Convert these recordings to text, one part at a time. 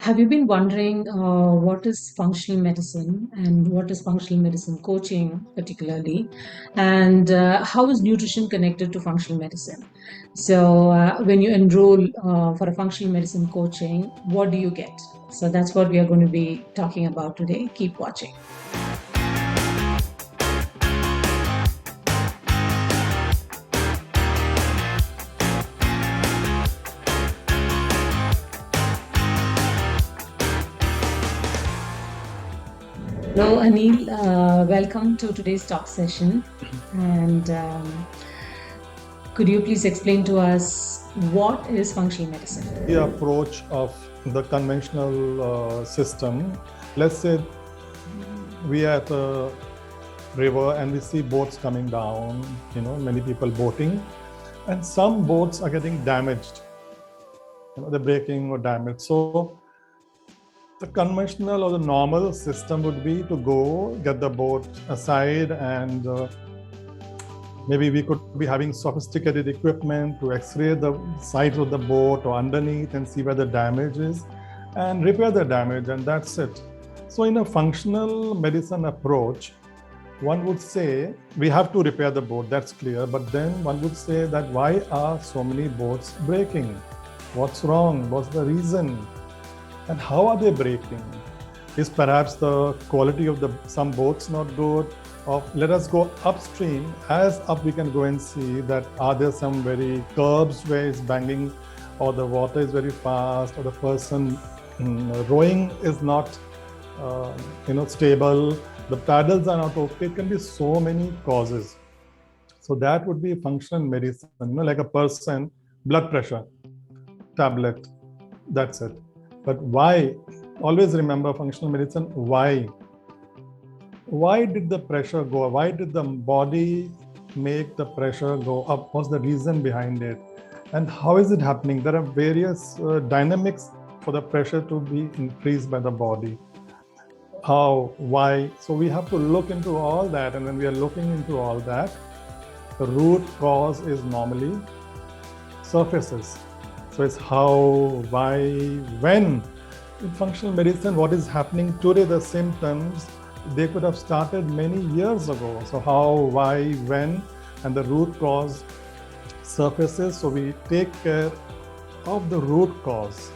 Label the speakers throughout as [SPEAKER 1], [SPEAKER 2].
[SPEAKER 1] Have you been wondering what is functional medicine and what is functional medicine coaching, particularly, and how is nutrition connected to functional medicine? So, when you enroll for a functional medicine coaching, what do you get? So, that's what we are going to be talking about today. Keep watching. Hello, Anil. Welcome to today's talk session. And could you please explain to us what is functional medicine?
[SPEAKER 2] The approach of the conventional system. Let's say we are at a river and we see boats coming down, many people boating, and some boats are getting damaged, they're breaking or damaged. So the conventional or the normal system would be to go get the boat aside, and maybe we could be having sophisticated equipment to x-ray the sides of the boat or underneath and see where the damage is and repair the damage, and that's it. So in a functional medicine approach, one would say we have to repair the boat, that's clear, but then one would say that why are so many boats breaking? What's wrong? What's the reason? And how are they breaking? Is perhaps the quality of some boats not good? Or let us go upstream. As up we can go and see that are there some very curbs where it's banging, or the water is very fast, or the person rowing is not stable, the paddles are not okay. It can be so many causes. So that would be functional medicine, like a person, blood pressure, tablet, that's it. But why? Always remember functional medicine, why? Why did the pressure go up? Why did the body make the pressure go up? What's the reason behind it? And how is it happening? There are various dynamics for the pressure to be increased by the body. How, why? So we have to look into all that, and when we are looking into all that, the root cause is normally surfaces. So it's how, why, when. In functional medicine, what is happening today, the symptoms, they could have started many years ago. So how, why, when, and the root cause surfaces. So we take care of the root cause.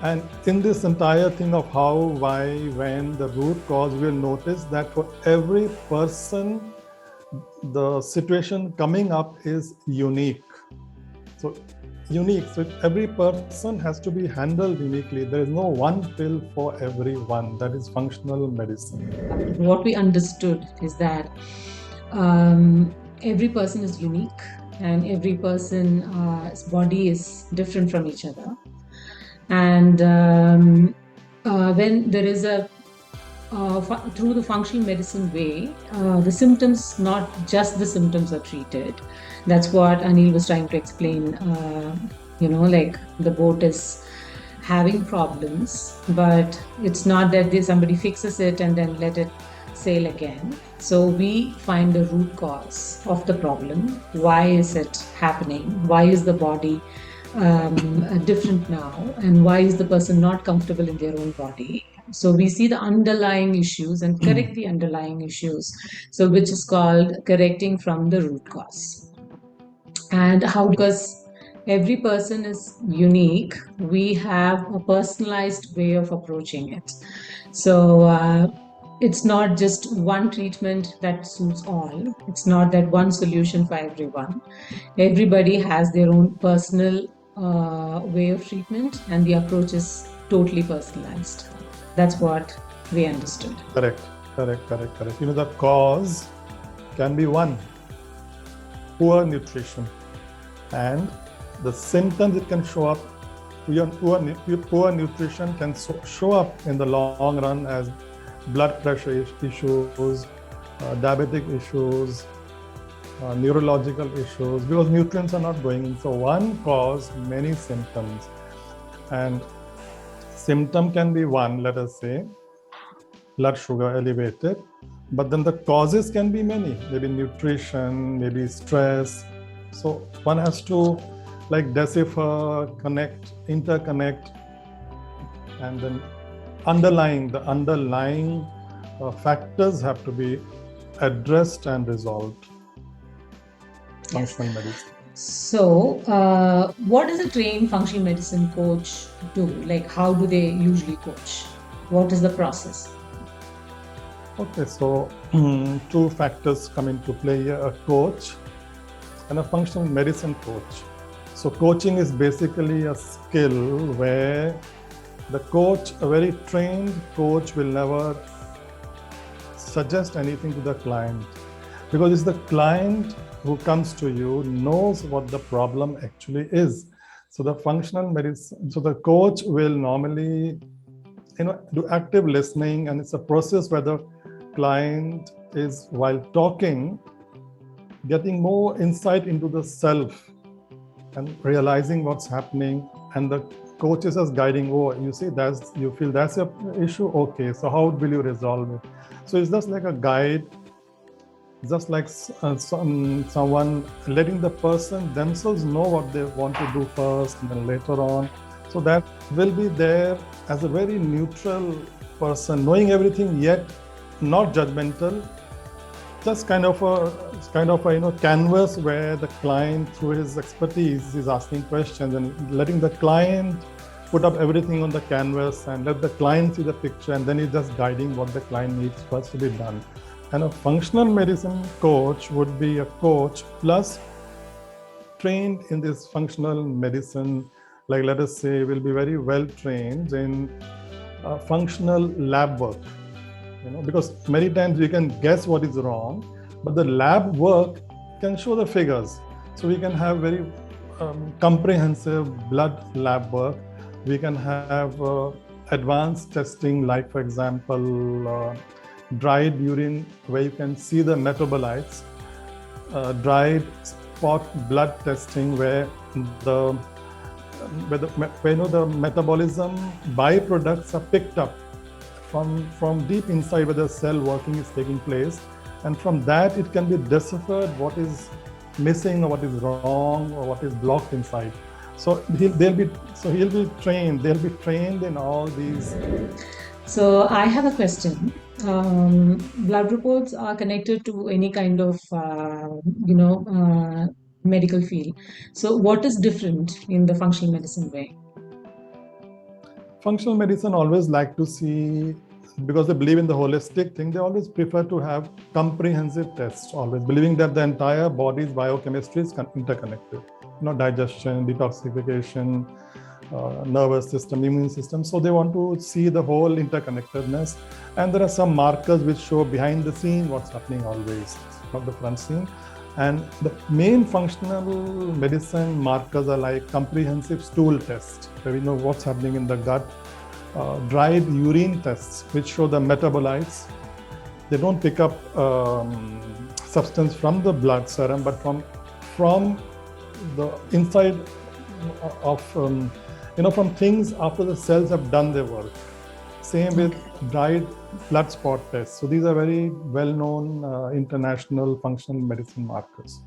[SPEAKER 2] And in this entire thing of how, why, when, the root cause, we'll notice that for every person, the situation coming up is unique. So every person has to be handled uniquely. There is no one pill for everyone. That is functional medicine.
[SPEAKER 1] What we understood is that every person is unique, and every person's body is different from each other. And when there is through the functional medicine way, the symptoms, not just the symptoms, are treated. That's what Anil was trying to explain. Like the boat is having problems, but it's not that somebody fixes it and then let it sail again. So we find the root cause of the problem. Why is it happening? Why is the body different now, and why is the person not comfortable in their own body? So we see the underlying issues and correct the underlying issues, so which is called correcting from the root cause. And how, because every person is unique, we have a personalized way of approaching it. So it's not just one treatment that suits all. It's not that one solution for everyone. Everybody has their own personal way of treatment, and the approach is totally personalized. That's what we understood.
[SPEAKER 2] Correct. The cause can be one, poor nutrition, and the symptoms it can show up. Poor nutrition can show up in the long run as blood pressure issues, diabetic issues, neurological issues, because nutrients are not going in. So one cause, many symptoms. And symptom can be one, let us say, blood sugar elevated, but then the causes can be many, maybe nutrition, maybe stress. So one has to decipher, interconnect and then the underlying factors have to be addressed and resolved. Functional medicine.
[SPEAKER 1] So, what does a trained functional medicine coach do? Like, how do they usually coach? What is the process?
[SPEAKER 2] Okay, so two factors come into play here: a coach and a functional medicine coach. So, coaching is basically a skill where the coach, a very trained coach, will never suggest anything to the client, because it's the client who comes to you knows what the problem actually is. So the functional medicine, so the coach will normally, do active listening, and it's a process where the client is, while talking, getting more insight into the self and realizing what's happening, and the coach is just guiding. Oh, you see, you feel that's your issue. Okay, so how will you resolve it? So it's just like a guide, just like someone letting the person themselves know what they want to do first, and then later on. So that will be there as a very neutral person, knowing everything yet not judgmental. Just kind of a canvas where the client, through his expertise, is asking questions and letting the client put up everything on the canvas and let the client see the picture, and then he's just guiding what the client needs first to be done. And a functional medicine coach would be a coach plus trained in this functional medicine, like let us say will be very well trained in functional lab work, because many times we can guess what is wrong, but the lab work can show the figures. So we can have very comprehensive blood lab work. We can have advanced testing, like for example, dried urine, where you can see the metabolites, dried spot blood testing, where the metabolism byproducts are picked up from deep inside where the cell working is taking place, and from that it can be deciphered what is missing or what is wrong or what is blocked inside. So they'll be trained in all these.
[SPEAKER 1] So I have a question. Blood reports are connected to any kind of, medical field. So what is different in the functional medicine way?
[SPEAKER 2] Functional medicine always like to see, because they believe in the holistic thing, they always prefer to have comprehensive tests, always believing that the entire body's biochemistry is interconnected. Digestion, detoxification, nervous system, immune system. So they want to see the whole interconnectedness. And there are some markers which show behind the scene what's happening always, not the front scene. And the main functional medicine markers are like comprehensive stool test, where we know what's happening in the gut, dried urine tests, which show the metabolites. They don't pick up substance from the blood serum, but from the inside of from things after the cells have done their work. Same with dried blood spot tests. So these are very well-known international functional medicine markers.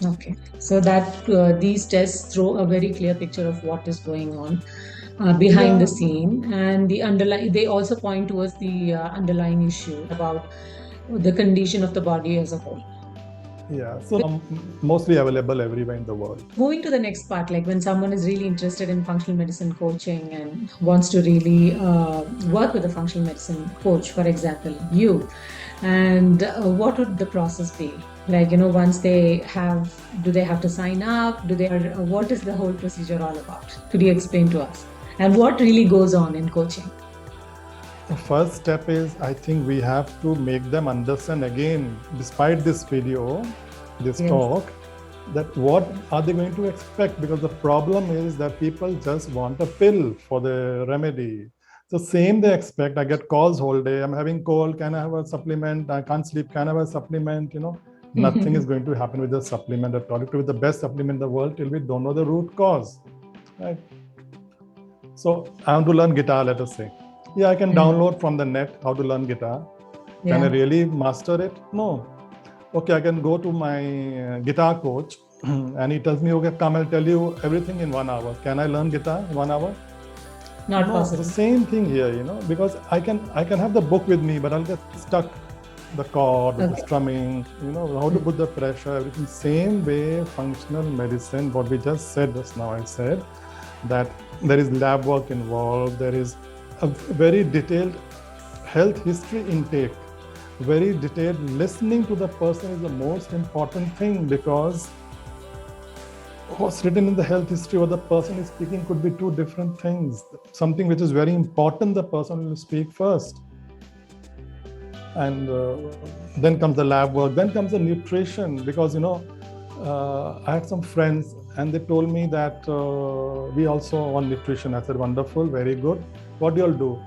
[SPEAKER 1] Okay, so that these tests throw a very clear picture of what is going on behind the scene, and the underlying. They also point towards the underlying issue about the condition of the body as a whole.
[SPEAKER 2] Yeah, so mostly available everywhere in the world.
[SPEAKER 1] Moving to the next part, like when someone is really interested in functional medicine coaching and wants to really work with a functional medicine coach, for example, you, and what would the process be? Like, once they have, do they have to sign up? What is the whole procedure all about? Could you explain to us? And what really goes on in coaching?
[SPEAKER 2] The first step is, I think we have to make them understand again, despite this video, this talk, that what are they going to expect? Because the problem is that people just want a pill for the remedy. So same they expect. I get calls whole day. I'm having cold. Can I have a supplement? I can't sleep. Can I have a supplement? Nothing is going to happen with the supplement at all. It could be the best supplement in the world till we don't know the root cause, right? So I want to learn guitar, let us say. Yeah, I can download from the net how to learn guitar. Can I really master it? No. Okay, I can go to my guitar coach and he tells me, okay, come, I'll tell you everything in 1 hour. Can I learn guitar in 1 hour?
[SPEAKER 1] Not
[SPEAKER 2] No,
[SPEAKER 1] possible.
[SPEAKER 2] the same thing here, because I can have the book with me, but I'll get stuck the chord, the
[SPEAKER 1] Okay.
[SPEAKER 2] strumming, how to put the pressure, everything. Same way, functional medicine, what we just said just now, I said that there is lab work involved, there is a very detailed health history intake, very detailed listening to the person is the most important thing, because what's written in the health history, what the person is speaking could be two different things. Something which is very important, the person will speak first. And then comes the lab work, then comes the nutrition, because I had some friends and they told me that we also want nutrition. I said, wonderful, very good. What do you all do?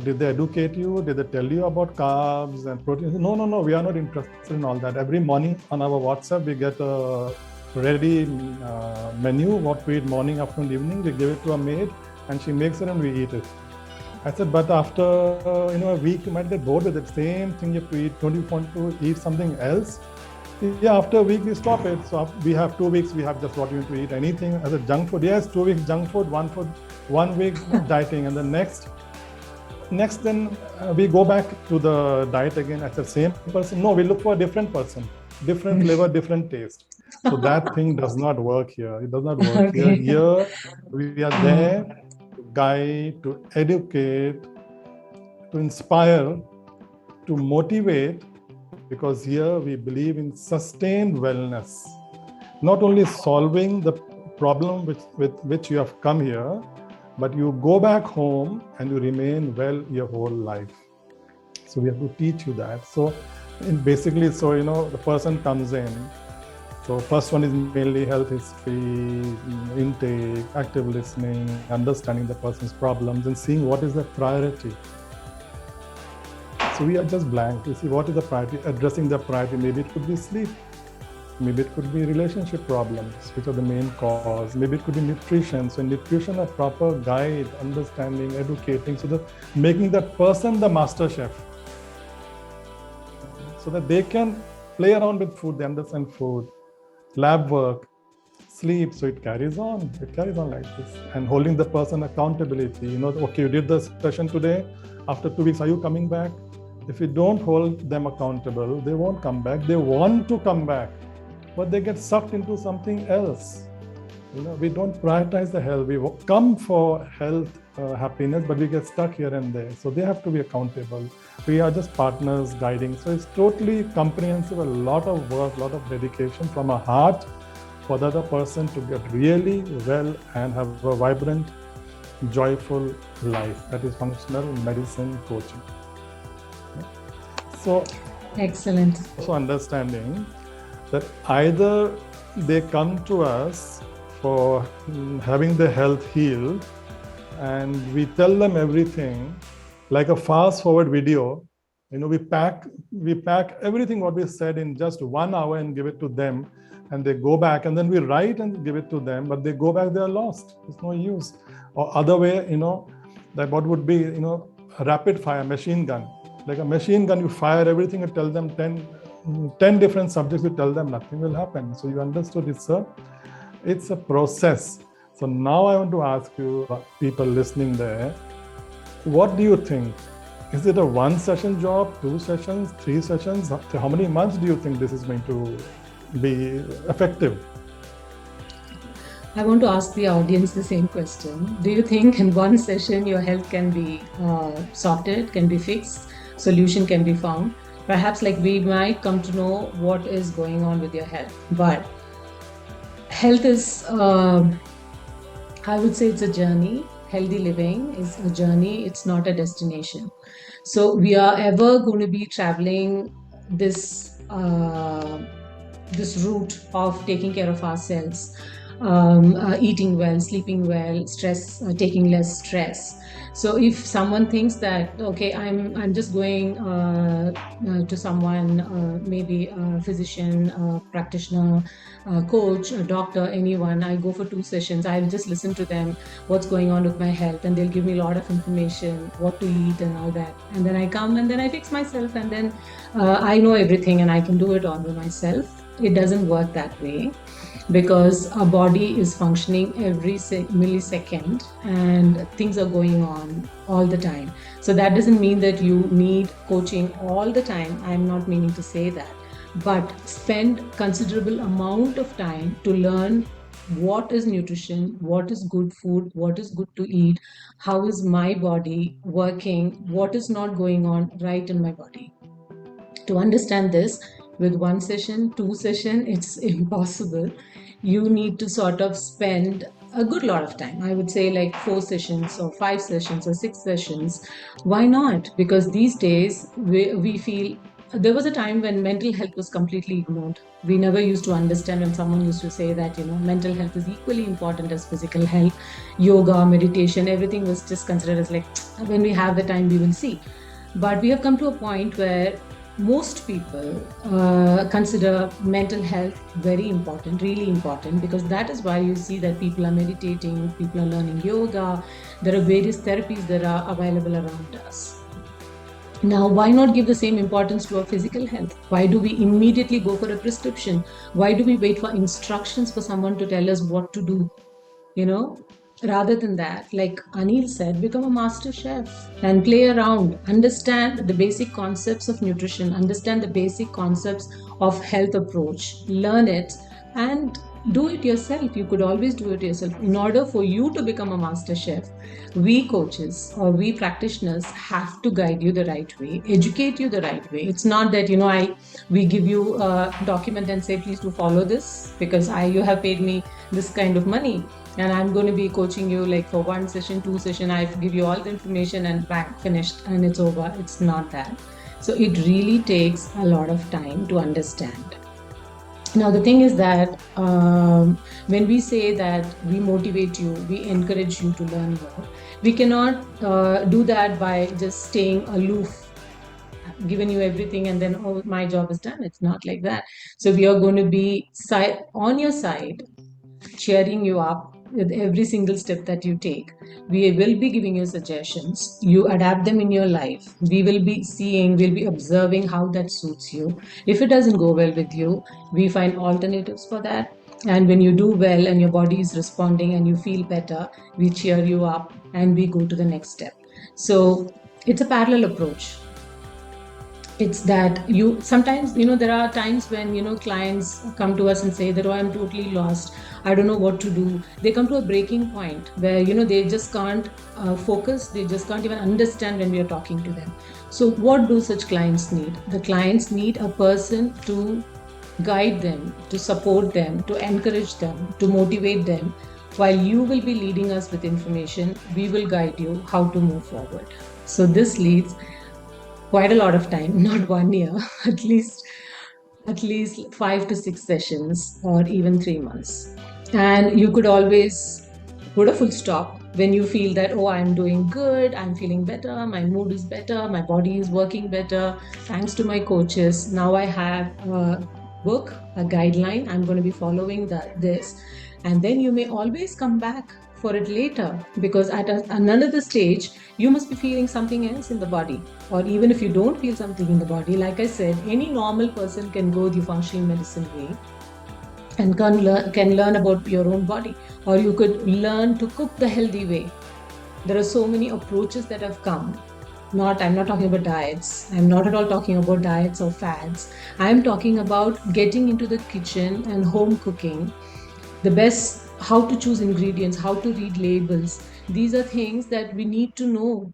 [SPEAKER 2] Did they educate you? Did they tell you about carbs and proteins? No, we are not interested in all that. Every morning on our WhatsApp, we get a ready menu, what we eat morning, afternoon, evening. We give it to a maid and she makes it and we eat it. I said, but after a week, you might get bored with it. Same thing you have to eat. Don't you want to eat something else? Yeah, after a week, we stop it. So we have 2 weeks, we have just what you want to eat. Anything as a junk food. Yes, 2 weeks junk food, 1 week dieting. And the next then we go back to the diet again as the same person. No, we look for a different person, different flavor, different taste. So that thing does not work here. It does not work here.
[SPEAKER 1] Okay.
[SPEAKER 2] Here we are there to guide, to educate, to inspire, to motivate, because here we believe in sustained wellness. Not only solving the problem with which you have come here, but you go back home and you remain well your whole life. So we have to teach you that. So basically, the person comes in. So first one is mainly health history, intake, active listening, understanding the person's problems and seeing what is the priority. So we are just blank. You see, what is the priority? Addressing the priority. Maybe it could be sleep. Maybe it could be relationship problems, which are the main cause. Maybe it could be nutrition. So in nutrition, a proper guide, understanding, educating, so that making that person the master chef, so that they can play around with food, they understand food, lab work, sleep. So it carries on like this. And holding the person accountability, okay, you did the session today, after 2 weeks, are you coming back? If you don't hold them accountable, they won't come back. They want to come back, but they get sucked into something else. We don't prioritize the health. We come for health, happiness, but we get stuck here and there. So they have to be accountable. We are just partners guiding. So it's totally comprehensive, a lot of work, a lot of dedication from a heart for the other person to get really well and have a vibrant, joyful life. That is functional medicine coaching. So
[SPEAKER 1] Excellent.
[SPEAKER 2] also understanding that either they come to us for having their health healed and we tell them everything like a fast forward video. We pack everything what we said in just 1 hour and give it to them, and they go back, and then we write and give it to them, but they go back, they are lost. It's no use. Or other way, that what would be, a rapid fire machine gun. Like a machine gun, you fire everything and tell them 10 different subjects, you tell them, nothing will happen. So you understood it's a process. So now I want to ask you, people listening there, what do you think? Is it a 1 session job, 2 sessions, 3 sessions? How many months do you think this is going to be effective?
[SPEAKER 1] I want to ask the audience the same question. Do you think in 1 session your health can be sorted, can be fixed, solution can be found? Perhaps we might come to know what is going on with your health. But health is, I would say it's a journey. Healthy living is a journey. It's not a destination. So we are ever going to be traveling this route of taking care of ourselves, eating well, sleeping well, taking less stress. So if someone thinks that, okay, I'm just going to someone, maybe a physician, a practitioner, a coach, a doctor, anyone, I go for 2 sessions, I'll just listen to them, what's going on with my health, and they'll give me a lot of information, what to eat and all that. And then I come and then I fix myself, and then I know everything and I can do it all by myself. It doesn't work that way. because our body is functioning every millisecond and things are going on all the time. So that doesn't mean that you need coaching all the time. I'm not meaning to say that, but spend considerable amount of time to learn what is nutrition, what is good food, what is good to eat, how is my body working, what is not going on right in my body. To understand this with one session, two session, it's impossible. You need to sort of spend a good lot of time. I would say like 4 sessions or 5 sessions or 6 sessions. Why not? Because these days we feel there was a time when mental health was completely ignored. We never used to understand when someone used to say that, mental health is equally important as physical health. Yoga, meditation, everything was just considered as like, when we have the time, we will see. But we have come to a point where most people consider mental health very important, really important, because that is why you see that people are meditating, people are learning yoga. There are various therapies that are available around us. Now, why not give the same importance to our physical health? Why do we immediately go for a prescription? Why do we wait for instructions for someone to tell us what to do? Rather than that, like Anil said, become a master chef and play around, understand the basic concepts of nutrition, understand the basic concepts of health approach, learn it, and do it yourself. You could always do it yourself. In order for you to become a master chef, we coaches or we practitioners have to guide you the right way, educate you the right way. It's not that we give you a document and say please do follow this because you have paid me this kind of money and I'm going to be coaching you like for 1 session, 2 session. I give you all the information and bang, finished and it's over. It's not that. So it really takes a lot of time to understand. Now, the thing is that when we say that we motivate you, we encourage you to learn more, we cannot do that by just staying aloof, giving you everything and then, oh, my job is done. It's not like that. So we are going to be on your side, cheering you up with every single step that you take. We will be giving you suggestions. You adapt them in your life. We will be seeing, we'll be observing how that suits you. If it doesn't go well with you, we find alternatives for that. And when you do well and your body is responding and you feel better, we cheer you up and we go to the next step. So it's a parallel approach. It's that you sometimes, there are times when, clients come to us and say that, oh, I'm totally lost. I don't know what to do. They come to a breaking point where, they just can't focus. They just can't even understand when we are talking to them. So what do such clients need? The clients need a person to guide them, to support them, to encourage them, to motivate them. While you will be leading us with information, we will guide you how to move forward. So this leads quite a lot of time, not 1 year, at least 5 to 6 sessions or even 3 months. And you could always put a full stop when you feel that, oh, I'm doing good, I'm feeling better, my mood is better, my body is working better, thanks to my coaches. Now I have a book, a guideline, I'm going to be following this. And then you may always come back for it later, because at another stage you must be feeling something else in the body. Or even if you don't feel something in the body, like I said, any normal person can go the functional medicine way and can learn about your own body. Or you could learn to cook the healthy way. There are so many approaches that have come. I'm not talking about diets. I'm not at all talking about diets or fads. I'm talking about getting into the kitchen and home cooking. The best, how to choose ingredients, how to read labels. These are things that we need to know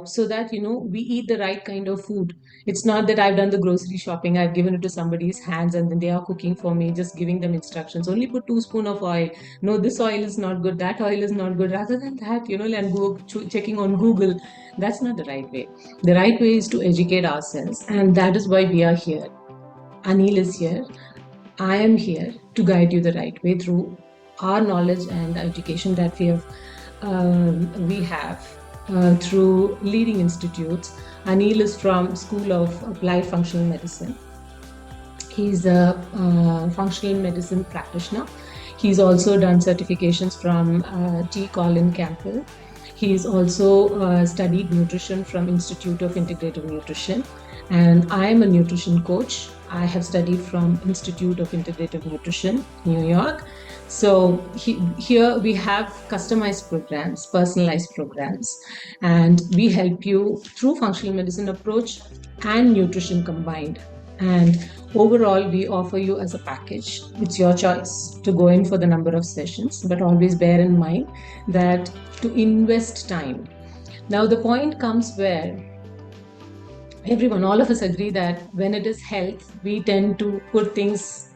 [SPEAKER 1] so that, we eat the right kind of food. It's not that I've done the grocery shopping, I've given it to somebody's hands and then they are cooking for me, just giving them instructions. Only put 2 spoons of oil. No, this oil is not good, that oil is not good. Rather than that, and go checking on Google. That's not the right way. The right way is to educate ourselves. And that is why we are here. Anil is here. I am here to guide you the right way through our knowledge and education that we have through leading institutes. Anil is from School of Applied Functional Medicine. He's a functional medicine practitioner. He's also done certifications from T. Colin Campbell. He's also studied nutrition from Institute of Integrative Nutrition. And I am a nutrition coach. I have studied from Institute of Integrative Nutrition, New York. So here we have customized programs, personalized programs, and we help you through functional medicine approach and nutrition combined. And overall, we offer you as a package. It's your choice to go in for the number of sessions, but always bear in mind that to invest time. Now, the point comes where all of us agree that when it is health, we tend to put things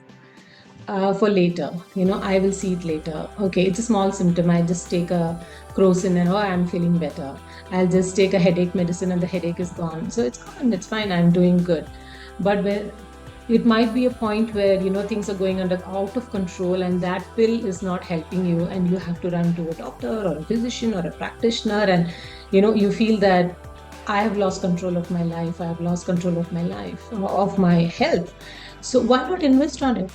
[SPEAKER 1] for later. I will see it later. Okay, it's a small symptom. I just take a Crocin and I'm feeling better. I'll just take a headache medicine and the headache is gone. So it's gone. It's fine. I'm doing good. But when it might be a point where things are going out of control and that pill is not helping you, and you have to run to a doctor or a physician or a practitioner, and you feel that I have lost control of my life. I have lost control of my life, of my health. So why not invest on it?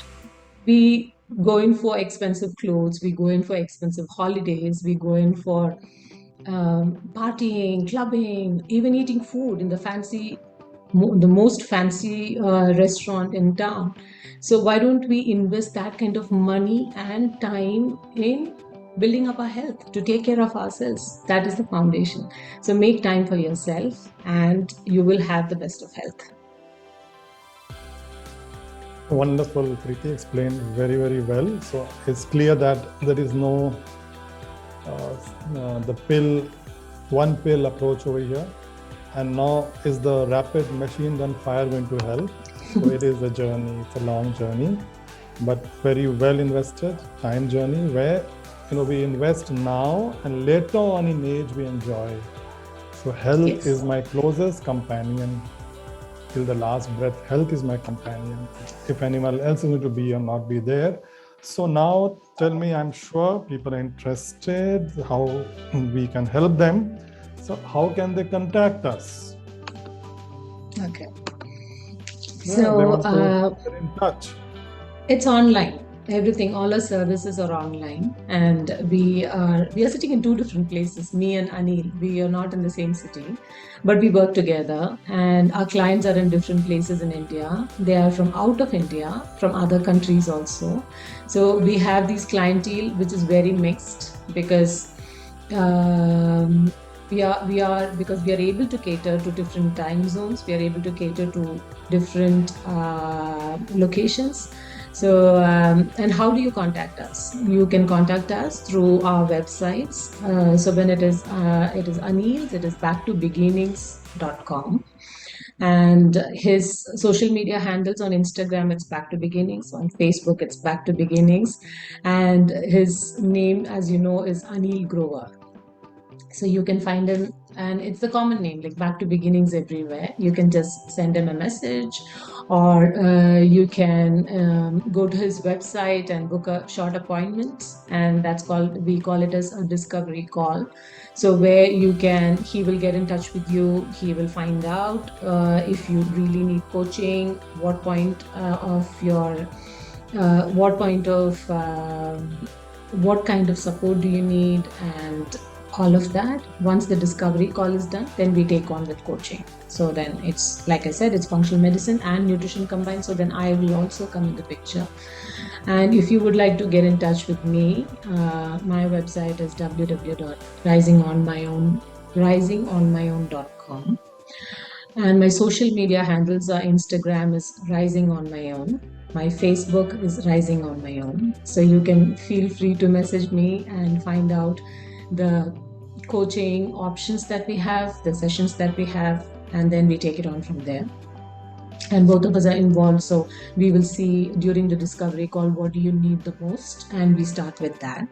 [SPEAKER 1] We go in for expensive clothes, we go in for expensive holidays, we go in for partying, clubbing, even eating food in the most fancy restaurant in town. So why don't we invest that kind of money and time in building up our health, to take care of ourselves? That is the foundation. So make time for yourself and you will have the best of health.
[SPEAKER 2] Wonderful, Preeti explained very, very well. So it's clear that there is no one pill approach over here. And now is the rapid machine gun fire going to help? So it is a journey, it's a long journey, but very well invested time journey where we invest now and later on in age we enjoy. So health is my closest companion. Till the last breath, health is my companion. If anyone else is going to be or not be there. So now tell me, I'm sure people are interested how we can help them. So how can they contact us?
[SPEAKER 1] Okay.
[SPEAKER 2] Yeah,
[SPEAKER 1] so
[SPEAKER 2] they want to get in touch.
[SPEAKER 1] It's online. Everything, all our services are online, and we are sitting in two different places. Me and Anil, we are not in the same city, but we work together. And our clients are in different places in India. They are from out of India, from other countries also. So we have these clientele which is very mixed because we are able to cater to different time zones. We are able to cater to different locations. So, and how do you contact us? You can contact us through our websites. So when it is Anil's, it is backtobeginnings.com. And his social media handles on Instagram, it's Back to Beginnings. On Facebook, it's Back to Beginnings. And his name, as you know, is Anil Grover. So you can find him, and it's the common name, like Back to Beginnings everywhere. You can just send him a message, or you can go to his website and book a short appointment, and we call it as a discovery call. So where he will get in touch with you. He will find out if you really need coaching, what kind of support do you need, and all of that. Once the discovery call is done, then we take on with coaching. So then it's, like I said, it's functional medicine and nutrition combined. So then I will also come in the picture. And if you would like to get in touch with me, my website is www.risingonmyown.com. And my social media handles are Instagram is Rising on My Own. My Facebook is Rising on My Own. So you can feel free to message me and find out the coaching options that we have, the sessions that we have, and then we take it on from there. And both of us are involved, so we will see during the discovery call what do you need the most, and we start with that.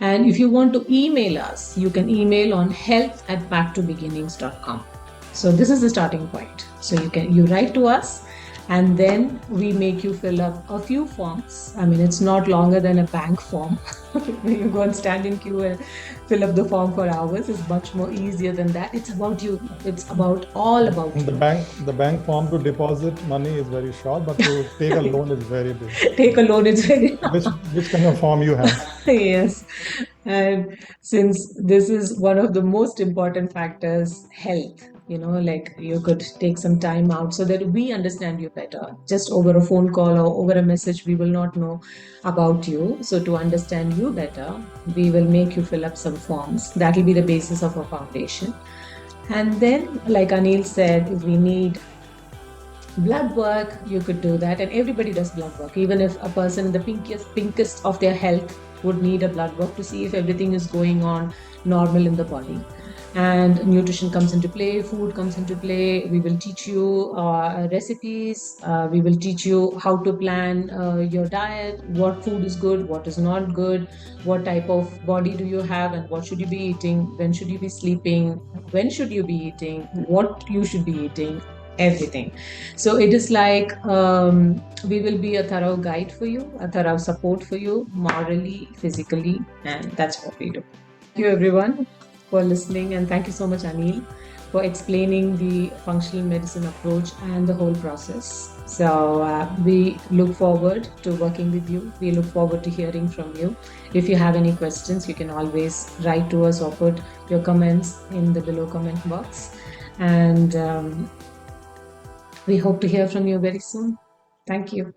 [SPEAKER 1] And if you want to email us, you can email on health@backtobeginnings.com. So this is the starting point. So you write to us, and then we make you fill up a few forms. I mean, it's not longer than a bank form. You go and stand in queue and fill up the form for hours. It's much more easier than that. It's about you. It's all about you.
[SPEAKER 2] The bank form to deposit money is very short, but to take a loan is very big.
[SPEAKER 1] Take a loan is very
[SPEAKER 2] Which kind of form you have?
[SPEAKER 1] Yes. And since this is one of the most important factors, health, like you could take some time out so that we understand you better. Just over a phone call or over a message, we will not know about you. So, to understand you better, we will make you fill up some forms. That will be the basis of our foundation. And then, like Anil said, if we need blood work, you could do that, and everybody does blood work. Even if a person in the pinkest of their health would need a blood work to see if everything is going on normal in the body. And nutrition comes into play, food comes into play. We will teach you recipes. We will teach you how to plan your diet, what food is good, what is not good, what type of body do you have, and what should you be eating, when should you be sleeping, when should you be eating, what you should be eating, everything. So it is like we will be a thorough guide for you, a thorough support for you, morally, physically, and that's what we do. Thank you, everyone, for listening, and thank you so much, Anil, for explaining the functional medicine approach and the whole process. So we look forward to working with you. We look forward to hearing from you. If you have any questions, you can always write to us or put your comments in the below comment box. And we hope to hear from you very soon. Thank you.